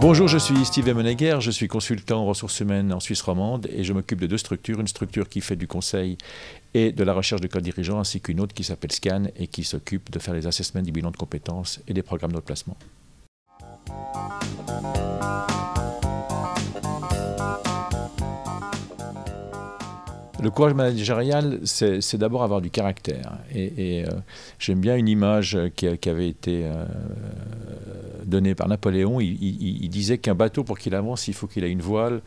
Bonjour, je suis Steve Emenegger, je suis consultant en ressources humaines en Suisse romande et je m'occupe de deux structures. Une structure qui fait du conseil et de la recherche de code dirigeant, ainsi qu'une autre qui s'appelle SCAN et qui s'occupe de faire les assessments du bilan de compétences et des programmes de placement. Le courage managérial, c'est d'abord avoir du caractère. J'aime bien une image qui avait été donnée par Napoléon. Il disait qu'un bateau, pour qu'il avance, il faut qu'il ait une voile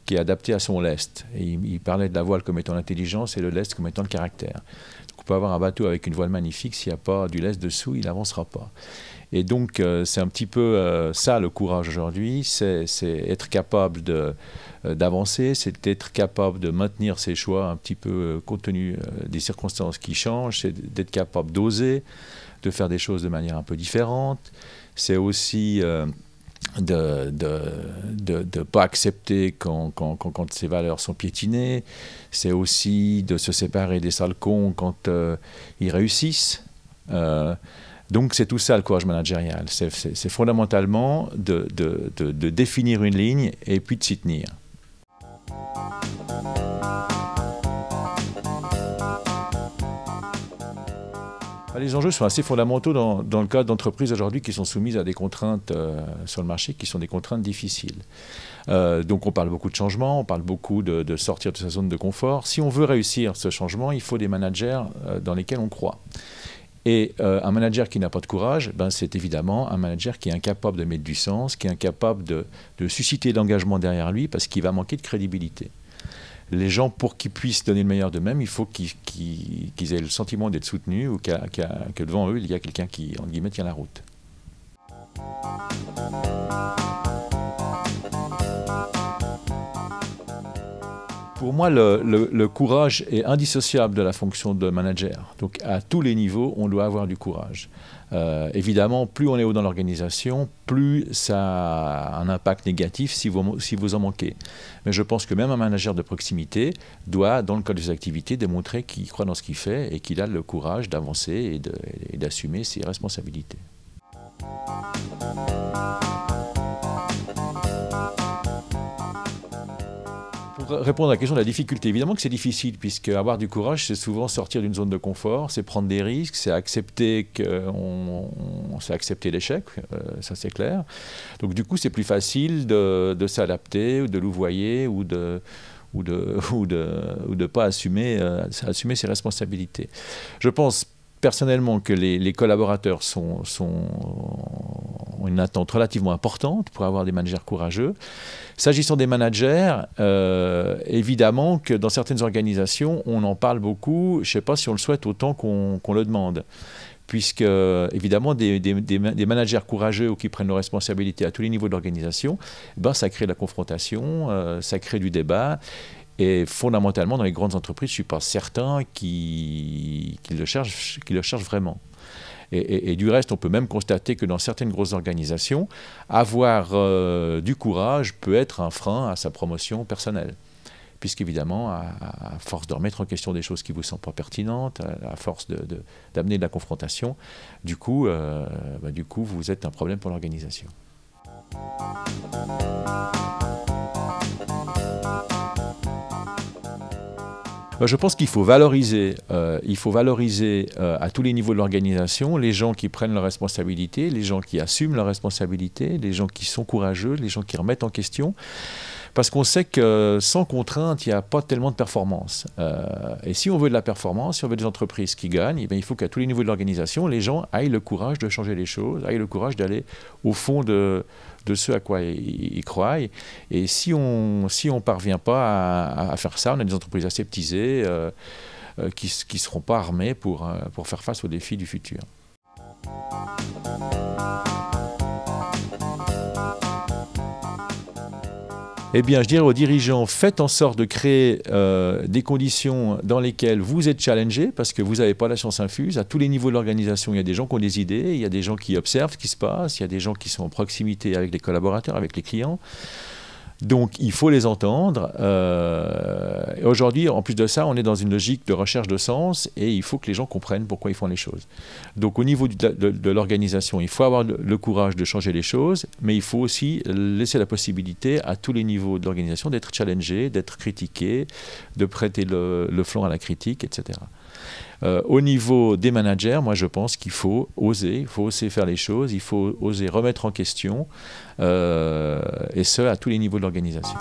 qui est adaptée à son lest. Et il parlait de la voile comme étant l'intelligence et le lest comme étant le caractère. Donc on peut avoir un bateau avec une voile magnifique, s'il n'y a pas du lest dessous, il n'avancera pas. Et donc c'est un petit peu ça le courage aujourd'hui, c'est être capable d'avancer, c'est être capable de maintenir ses choix un petit peu compte tenu des circonstances qui changent, c'est d'être capable d'oser, de faire des choses de manière un peu différente, c'est aussi de ne pas accepter quand ses valeurs sont piétinées, c'est aussi de se séparer des sales cons quand ils réussissent. Donc c'est tout ça le courage managérial, c'est fondamentalement de définir une ligne et puis de s'y tenir. Les enjeux sont assez fondamentaux dans le cadre d'entreprises aujourd'hui qui sont soumises à des contraintes sur le marché qui sont des contraintes difficiles. Donc on parle beaucoup de changement, on parle beaucoup de sortir de sa zone de confort. Si on veut réussir ce changement, il faut des managers dans lesquels on croit. Et un manager qui n'a pas de courage, c'est évidemment un manager qui est incapable de mettre du sens, qui est incapable de susciter l'engagement derrière lui parce qu'il va manquer de crédibilité. Les gens, pour qu'ils puissent donner le meilleur d'eux-mêmes, il faut qu'ils aient le sentiment d'être soutenus ou que devant eux, il y a quelqu'un qui, entre guillemets, tient la route. Pour moi, le courage est indissociable de la fonction de manager. Donc, à tous les niveaux, on doit avoir du courage. Évidemment, plus on est haut dans l'organisation, plus ça a un impact négatif si vous en manquez. Mais je pense que même un manager de proximité doit, dans le cadre des activités, démontrer qu'il croit dans ce qu'il fait et qu'il a le courage d'avancer et d'assumer ses responsabilités. Pour répondre à la question de la difficulté, évidemment que c'est difficile, puisque avoir du courage, c'est souvent sortir d'une zone de confort, c'est prendre des risques, c'est accepter l'échec, ça c'est clair. Donc du coup, c'est plus facile de s'adapter, ou de louvoyer, ou de pas assumer ses responsabilités. Je pense personnellement que les collaborateurs ont une attente relativement importante pour avoir des managers courageux. S'agissant des managers, évidemment que dans certaines organisations, on en parle beaucoup. Je ne sais pas si on le souhaite autant qu'on le demande. Puisque, évidemment, des managers courageux ou qui prennent leurs responsabilités à tous les niveaux de l'organisation, ça crée de la confrontation, ça crée du débat. Et fondamentalement, dans les grandes entreprises, je ne suis pas certain qu'ils le cherchent vraiment. Et du reste, on peut même constater que dans certaines grosses organisations, avoir du courage peut être un frein à sa promotion personnelle. Puisqu'évidemment, à force de remettre en question des choses qui ne vous semblent pas pertinentes, à force d'amener de la confrontation, du coup, vous êtes un problème pour l'organisation. Je pense qu'il faut valoriser à tous les niveaux de l'organisation les gens qui prennent leurs responsabilités, les gens qui assument leurs responsabilités, les gens qui sont courageux, les gens qui remettent en question. Parce qu'on sait que sans contrainte, il n'y a pas tellement de performance. Et si on veut de la performance, si on veut des entreprises qui gagnent, il faut qu'à tous les niveaux de l'organisation, les gens aient le courage de changer les choses, aient le courage d'aller au fond de ce à quoi ils croient. Et si on ne parvient pas à faire ça, on a des entreprises aseptisées qui ne seront pas armées pour faire face aux défis du futur. Eh bien, je dirais aux dirigeants, faites en sorte de créer des conditions dans lesquelles vous êtes challengés, parce que vous n'avez pas la science infuse. À tous les niveaux de l'organisation, il y a des gens qui ont des idées, il y a des gens qui observent ce qui se passe, il y a des gens qui sont en proximité avec les collaborateurs, avec les clients. Donc, il faut les entendre. Et aujourd'hui, en plus de ça, on est dans une logique de recherche de sens et il faut que les gens comprennent pourquoi ils font les choses. Donc, au niveau de l'organisation, il faut avoir le courage de changer les choses, mais il faut aussi laisser la possibilité à tous les niveaux de l'organisation d'être challengés, d'être critiqués, de prêter le flanc à la critique, etc. Au niveau des managers, moi je pense qu'il faut oser faire les choses, il faut oser remettre en question, et ce à tous les niveaux de l'organisation.